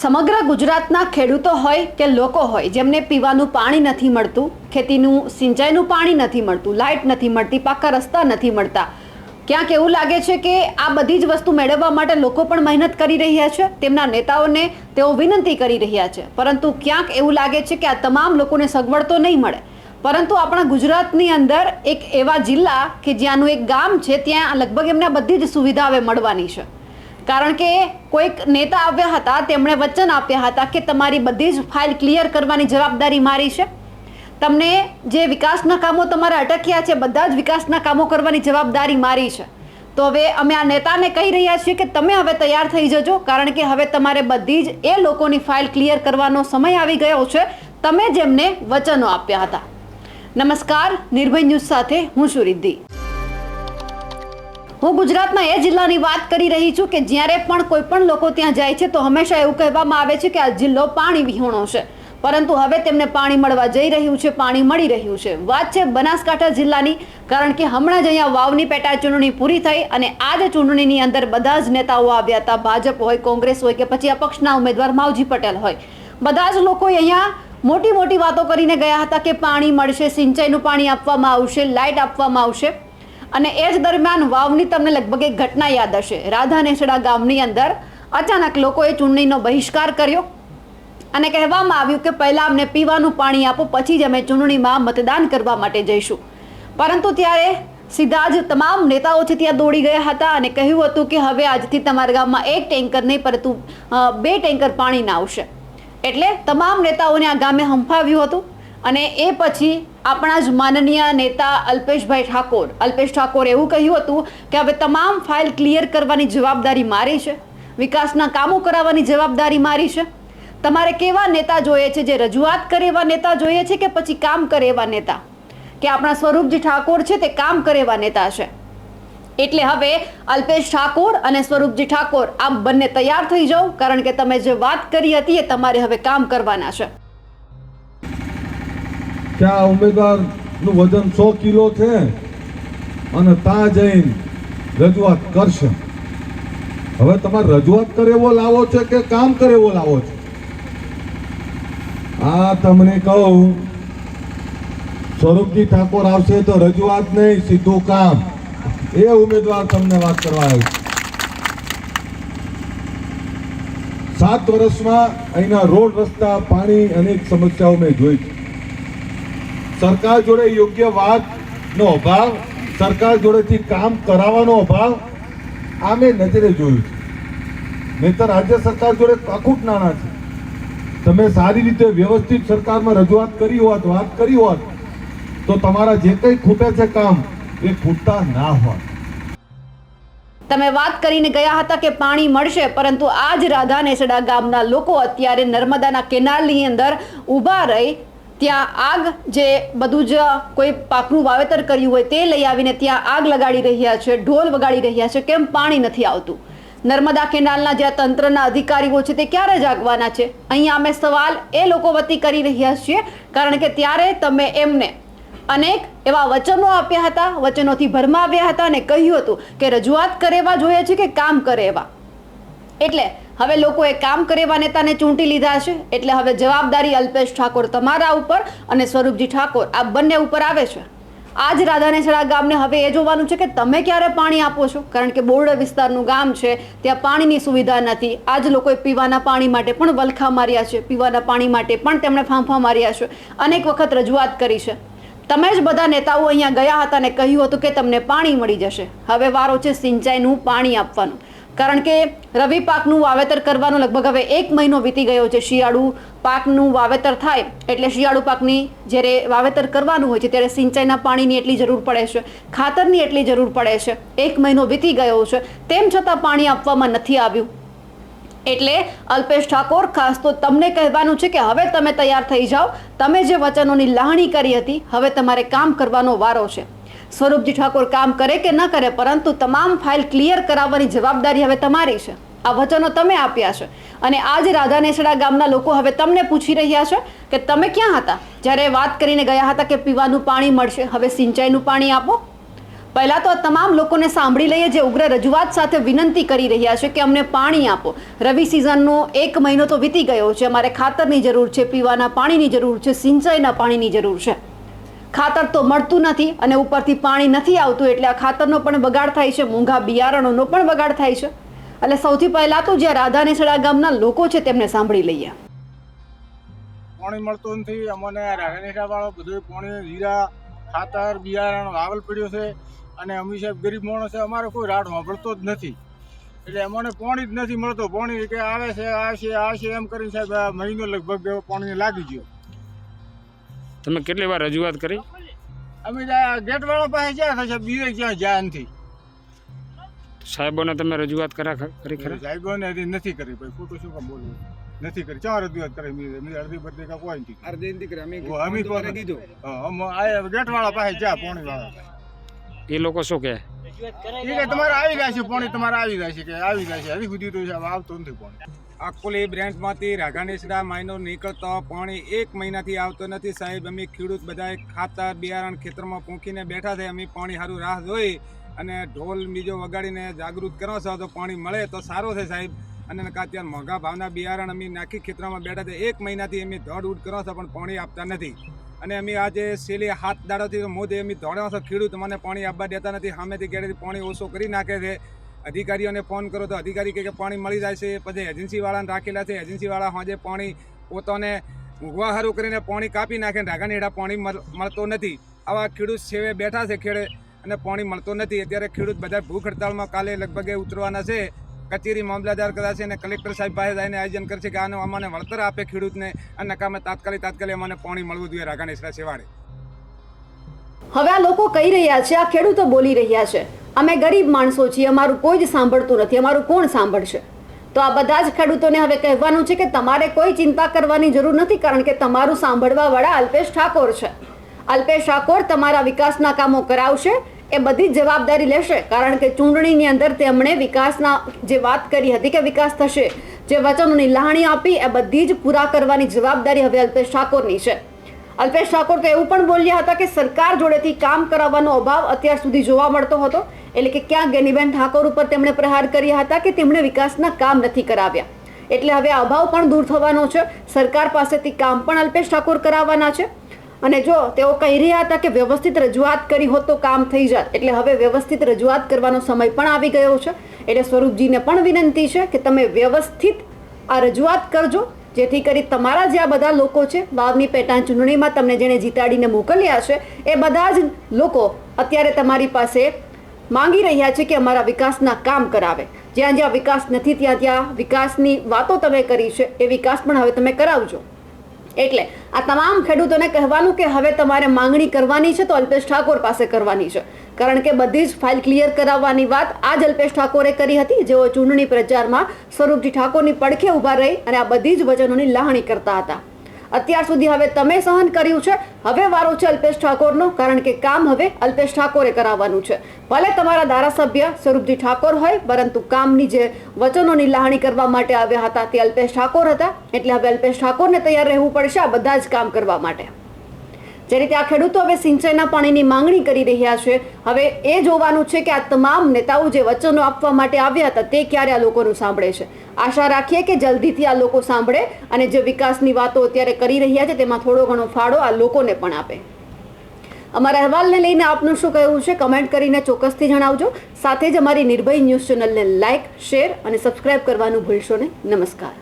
સમગ્ર ગુજરાતના ખેડૂતો હોય કે લોકો હોય જેમને પીવાનું પાણી નથી મળતું, ખેતીનું સિંચાઈનું પાણી નથી મળતું, લાઇટ નથી મળતી, પાકા રસ્તા નથી મળતા, ક્યાંક એવું લાગે છે કે આ બધી જ વસ્તુ મેળવવા માટે લોકો પણ મહેનત કરી રહ્યા છે, તેમના નેતાઓને તેઓ વિનંતી કરી રહ્યા છે, પરંતુ ક્યાંક એવું લાગે છે કે આ તમામ લોકોને સગવડ તો નહીં મળે. પરંતુ આપણા ગુજરાતની અંદર એક એવા જિલ્લા કે જ્યાંનું એક ગામ છે ત્યાં લગભગ એમને બધી જ સુવિધા હવે મળવાની છે. કારણ કે કોઈક નેતા આવ્યા હતા, તેમણે વચન આપ્યા હતા કે તમારી બધી જ ફાઇલ ક્લિયર કરવાની જવાબદારી મારી છે, તમને જે વિકાસના કામો તમારે અટક્યા છે બધા જ વિકાસના કામો કરવાની જવાબદારી મારી છે. તો હવે અમે આ નેતાને કહી રહ્યા છીએ કે તમે હવે તૈયાર થઈ જજો, કારણ કે હવે તમારે બધી જ એ લોકોની ફાઇલ ક્લિયર કરવાનો સમય આવી ગયો છે તમે જેમને વચનો આપ્યા હતા. નમસ્કાર, નિર્ભય ન્યૂઝ સાથે હું છું રિદ્ધિ. હું ગુજરાતના એ જિલ્લાની વાત કરી રહી છું કે જ્યારે પણ કોઈ પણ લોકો ત્યાં જાય છે તો હંમેશા એવું કહેવામાં આવે છે કે આ જિલ્લો પાણી વિહોણો છે, પરંતુ હવે તેમને પાણી મળવા જઈ રહ્યું છે, પાણી મળી રહ્યું છે. વાત છે બનાસકાંઠા જિલ્લાની, કારણ કે હમણાં જ અહીંયા વાવની પેટા ચૂંટણી પૂરી થઈ અને આ જ ચૂંટણીની અંદર બધા જ નેતાઓ આવ્યા હતા. ભાજપ હોય, કોંગ્રેસ હોય કે પછી અપક્ષના ઉમેદવાર માવજી પટેલ હોય, બધા જ લોકો અહીંયા મોટી મોટી વાતો કરીને ગયા હતા કે પાણી મળશે, સિંચાઈનું પાણી આપવામાં આવશે, લાઇટ આપવામાં આવશે. અને એ જ દરમિયાન વાવની તમને લગભગ એક ઘટના યાદ હશે. રાધાનેસડા ગામની અંદર અચાનક લોકોએ ચૂંટણીનો બહિષ્કાર કર્યો અને કહેવામાં આવ્યું કે પહેલાં અમને પીવાનું પાણી આપો, પછી જ અમે ચૂંટણીમાં મતદાન કરવા માટે જઈશું. પરંતુ ત્યારે સીધા જ તમામ નેતાઓ છે ત્યાં દોડી ગયા હતા અને કહ્યું હતું કે હવે આજથી તમારા ગામમાં એક ટેન્કર નહીં પરંતુ 2 ટેન્કર પાણીના આવશે. એટલે તમામ નેતાઓને આ ગામે હંફાવ્યું હતું. અને એ પછી આપણા જ માનનીય નેતા અલ્પેશ ઠાકોર એવું કહ્યું હતું કે હવે તમામ ફાઇલ ક્લિયર કરવાની જવાબદારી મારી છે, વિકાસના કામો કરાવવાની જવાબદારી મારી છે. તમારે કેવા નેતા જોઈએ છે, જે રજૂઆત કરે એવા નેતા જોઈએ છે કે પછી કામ કરે એવા નેતા? કે આપણા સ્વરૂપજી ઠાકોર છે તે કામ કરે એવા નેતા છે. એટલે હવે અલ્પેશ ઠાકોર અને સ્વરૂપજી ઠાકોર આમ બંને તૈયાર થઈ જાઓ, કારણ કે તમે જે વાત કરી હતી એ તમારે હવે કામ કરવાના છે. क्या उम्मीदवार નું વજન 100 કિલો છે અને ત્યાં જઈને રજૂઆત કરશે. હવે તમારે રજૂઆત કરે એવો લાવો છે કે કામ કરે એવો લાવો છે? આ તમને કહું, સ્વરૂપજી ઠાકોર આવશે તો રજૂઆત નહીં, સીધું કામ. એ ઉમેદવાર તમને વાત કરવા આવ્યો. 7 વર્ષમાં અહીંના રોડ, રસ્તા, પાણી અનેક સમસ્યાઓ મેં જોઈ છે. સરકાર જોડે યોગ્ય વાતનો અભાવ, સરકાર જોડેથી કામ કરાવવાનો અભાવ આ મેં નજરે જોયું છે. નહીંતર રાજ્ય સરકાર જોડે કખૂટ નાના છે. તમે સારી રીતે વ્યવસ્થિત સરકારમાં રજૂઆત કરી હોત, વાત કરી હોત તો તમારા જે કંઈ ખૂટે છે કામ એ ખૂટતા ના હોત. તમે વાત કરીને ગયા હતા કે પાણી મળશે, પરંતુ આ જ રાધાનેસડા ગામના લોકો અત્યારે નર્મદાના કેનાલની અંદર ઊભા રહી ત્યાં આગ, જે બધું જ કોઈ પાકનું વાવેતર કર્યું હોય તે લઈ આવીને ત્યાં આગ લગાડી રહ્યા છે, ઢોલ વગાડી રહ્યા છે. કેમ પાણી નથી આવતું? નર્મદા કેનાલના જે તંત્રના અધિકારીઓ છે તે ક્યારે જાગવાના છે? અહીંયા અમે સવાલ એ લોકો વતી કરી રહ્યા છીએ, કારણ કે ત્યારે તમે એમને અનેક એવા વચનો આપ્યા હતા, વચનોથી ભરમાવ્યા હતા અને કહ્યું હતું કે રજૂઆત કરેવા જોઈએ છે કે કામ કરેવા. એટલે હવે લોકોએ કામ કરેવા નેતાને ચૂંટી લીધા છે. એટલે હવે જવાબદારી અલ્પેશ ઠાકોર તમારા ઉપર અને સ્વરૂપજી ઠાકોર આ બંને ઉપર આવે છે. આ જ રાધાનેસડા ગામને હવે એ જોવાનું છે કે તમે ક્યારે પાણી આપો છો, કારણ કે બોર્ડર વિસ્તારનું ગામ છે, ત્યાં પાણીની સુવિધા નથી. આ જ લોકોએ પીવાના પાણી માટે પણ વલખા માર્યા છે, પીવાના પાણી માટે પણ તેમણે ફાંફા માર્યા છે, અનેક વખત રજૂઆત કરી છે. તમે જ બધા નેતાઓ અહીંયા ગયા હતા અને કહ્યું હતું કે તમને પાણી મળી જશે. હવે વારો છે સિંચાઈનું પાણી આપવાનું, કારણ કે રવિ પાકનું વાવેતર કરવાનો લગભગ હવે 1 મહિનો વીતી ગયો છે. શિયાળુ પાકનું વાવેતર થાય એટલે શિયાળુ પાકની જ્યારે વાવેતર કરવાનું હોય છે ત્યારે સિંચાઈના પાણીની એટલી જરૂર પડે છે, ખાતરની એટલી જરૂર પડે છે. 1 મહિનો વીતી ગયો છે, તેમ છતાં પાણી આપવામાં નથી આવ્યું. એટલે અલ્પેશ ઠાકોર ખાસ તો તમને કહેવાનું છે કે હવે તમે તૈયાર થઈ જાઓ. તમે જે વચનોની લાહણી કરી હતી હવે તમારે કામ કરવાનો વારો છે. સ્વરૂપજી ઠાકોર કામ કરે કે ન કરે, પરંતુ તમામ ફાઇલ ક્લિયર કરાવવાની જવાબદારી હવે તમારી છે. આ વચનો તમે આપ્યા છે અને આ જ રાધાનેસડા ગામના લોકો હવે તમને પૂછી રહ્યા છે કે તમે ક્યાં હતા જ્યારે વાત કરીને ગયા હતા કે પીવાનું પાણી મળશે, હવે સિંચાઈનું પાણી આપો. પહેલાં તો તમામ લોકોને સાંભળી લઈએ જે ઉગ્ર રજૂઆત સાથે વિનંતી કરી રહ્યા છે કે અમને પાણી આપો. રવિ સિઝનનો 1 મહિનો તો વીતી ગયો છે. અમારે ખાતરની જરૂર છે, પીવાના પાણીની જરૂર છે, સિંચાઈના પાણીની જરૂર છે. ખાતર તો મળતું નથી અને ઉપરથી પાણી નથી આવતું, એટલે આ ખાતરનો પણ બગાડ થાય છે, મોંઘા બિયારણોનો પણ બગાડ થાય છે. એટલે સૌથી પહેલાં તો જે રાધાનેસડા ગામના લોકો છે તેમને સાંભળી લઈએ. પાણી મળતું નથી અમને. રાધાનેસડા વાળો બધું પાણી જીરા ખાતર બિયારણ વાવલ પડ્યો છે અને અમે સાહેબ ગરીબ માણસ છે, અમારે કોઈ રાડ સાંભળતો જ નથી. એટલે અમને પાણી જ નથી મળતું. પાણી કે આવે છે આવશે એમ કરીને સાહેબ મહિનો લગભગ પાણી લાગી ગયો. તમે કેટલી વાર રજૂઆત કરી? અમે ગેટ વાળા પાસે જ્યાં થશે બીજે ક્યાં જ્યાં નથી. સાહેબોને તમે રજૂઆત કરી ખરા? સાહેબોને હજી નથી કરી. ભાઈ ખોટું શું કામ બોલવું? નથી કરી. ચાર રજૂઆત કરી અડધી બધી કોઈ નથી. અમે ગેટ વાળા પાસે જ્યાં પાણી વાળા એ લોકો શું કહે? એ તમારે આવી જાય છે પાણી, તમારે આવી જાય છે કે આવી જાય છે. હજી સુધી તો આવતું નથી પાણી. અકોલી બ્રાન્ચમાંથી રાધાનેસડા માઇનો નીકળતો પાણી 1 મહિનાથી આવતો નથી સાહેબ. અમે ખેડૂત બધા ખાતર બિયારણ ખેતરમાં પૂંખીને બેઠા છે. અમે પાણી સારું રાહ જોઈ અને ઢોલ બીજો વગાડીને જાગૃત કરો છો તો પાણી મળે તો સારું છે સાહેબ. અને અત્યારે મોંઘા ભાવના બિયારણ અમે નાખી ખેતરમાં બેઠા છે. 1 મહિનાથી અમે દોડ ઉડ કરો છો પણ પાણી આપતા નથી. અને અમે આજે છેલ્લી 7 દાડાથી મોદે અમે દોડ્યા છો. ખેડૂત મને પાણી આપવા દેતા નથી. સામેથી ગેરેથી પાણી ઓછો કરી નાખે છે. અધિકારીઓને ફોન કરો તો અધિકારી કહે કે પાણી મળી જાય છે. પછી એજન્સીવાળાને રાખેલા છે. એજન્સીવાળા સાંજે પાણી પોતાને ઊંઘવા સારું કરીને પાણી કાપી નાખે. રાધાનેસડા પાણી મળતો નથી. આવા ખેડૂત સેવે બેઠા છે ખેડે અને પાણી મળતો નથી. અત્યારે ખેડૂત બધા ભૂખ હડતાળમાં કાલે લગભગ ઉતરવાના છે. કચેરી મામલતદાર કદાચ અને કલેક્ટર સાહેબ પાસે જઈને આયોજન કરશે કે આનો અમને વળતર આપે ખેડૂતને અને નકામે તાત્કાલિક અમને પાણી મળવું જોઈએ રાધાનેસડા છેવાડે. હવે આ લોકો કહી રહ્યા છે, આ ખેડૂતો બોલી રહ્યા છે, અમે ગરીબ માણસો છીએ, અમારું કોઈ જ સાંભળતું નથી, અમારું કોણ સાંભળશે? તો આ બધા જ ખેડૂતોને હવે કહેવાનું છે કે તમારે કોઈ ચિંતા કરવાની જરૂર નથી, કારણ કે તમારું સાંભળવાવાળા અલ્પેશ ઠાકોર છે. અલ્પેશ ઠાકોર તમારા વિકાસના કામો કરાવશે, એ બધી જ જવાબદારી લેશે. કારણ કે ચૂંટણીની અંદર તેમણે વિકાસના જે વાત કરી હતી કે વિકાસ થશે, જે વચનોની લાહણી આપી, એ બધી જ પૂરા કરવાની જવાબદારી હવે અલ્પેશ ઠાકોરની છે. અલ્પેશ ઠાકોર તો એવું પણ બોલ્યા હતા કે સરકાર જોડેથી કામ કરાવવાનો અભાવ અત્યાર સુધી જોવા મળતો હતો. એટલે કે ક્યાં ગેનીબેન ઠાકોર ઉપર તેમણે પ્રહાર કર્યા હતા કે તેમણે વિકાસના કામ નથી કરાવ્યા. એટલે હવે આ અભાવ પણ દૂર થવાનો છે. સરકાર પાસેથી કામ પણ અલ્પેશ ઠાકોર કરાવવાના છે. અને જો તેઓ કહી રહ્યા હતા કે વ્યવસ્થિત રજૂઆત કરી હોત તો કામ થઈ જાત, એટલે હવે વ્યવસ્થિત રજૂઆત કરવાનો સમય પણ આવી ગયો છે. એટલે સ્વરૂપજીને પણ વિનંતી છે કે તમે વ્યવસ્થિત આ રજૂઆત કરજો, જેથી કરી તમારા જે આ બધા લોકો છે વાવની પેટા ચૂંટણીમાં તમને જેણે જીતાડીને મોકલ્યા છે એ બધા જ લોકો અત્યારે તમારી પાસે માંગી રહ્યા છે કે અમારા વિકાસના કામ કરાવે. જ્યાં જ્યાં વિકાસ નથી ત્યાં વિકાસની વાતો તમે કરી છે એ વિકાસ પણ હવે તમે કરાવજો. એટલે આ તમામ ખેડૂતોને કહેવાનું કે હવે તમારે માંગણી કરવાની છે તો અલ્પેશ ઠાકોર પાસે કરવાની છે. કારણ કે બધી જ ફાઇલ ક્લિયર કરાવવાની વાત આજ અલ્પેશ ઠાકોરે કરી હતી, જેઓ ચૂંટણી પ્રચારમાં સ્વરૂપજી ઠાકોરની પડખે ઊભા રહી અને આ બધી જ વચનોની લાહણી કરતા હતા. અત્યાર સુધી હવે તમે સહન કર્યું છે, હવે વારો છે અલ્પેશ ઠાકોરનો, કારણ કે કામ હવે અલ્પેશ ઠાકોરે કરાવવાનું છે. ભલે તમારા ધારાસભ્ય સ્વરૂપજી ઠાકોર હોય, પરંતુ કામની જે વચનોની લાહણી કરવા માટે આવ્યા હતા તે અલ્પેશ ઠાકોર હતા. એટલે હવે અલ્પેશ ઠાકોરને તૈયાર રહેવું પડશે આ બધા જ કામ કરવા માટે. જે રીતે આ ખેડૂતો હવે સિંચાઈના પાણીની માંગણી કરી રહ્યા છે, હવે એ જોવાનું છે કે આ તમામ નેતાઓ જે વચનો આપવા માટે આવ્યા હતા તે ક્યારે આ લોકોનું સાંભળે છે. આશા રાખીએ કે જલ્દીથી આ લોકો સાંભળે અને જે વિકાસની વાતો અત્યારે કરી રહ્યા છે તેમાં થોડો ઘણો ફાળો આ લોકોને પણ આપે. અમારા અહેવાલને લઈને આપનું શું કહેવું છે કમેન્ટ કરીને ચોક્કસથી જણાવજો. સાથે જ અમારી નિર્ભય ન્યૂઝ ચેનલને લાઇક, શેર અને સબસ્ક્રાઇબ કરવાનું ભૂલશો નહીં. નમસ્કાર.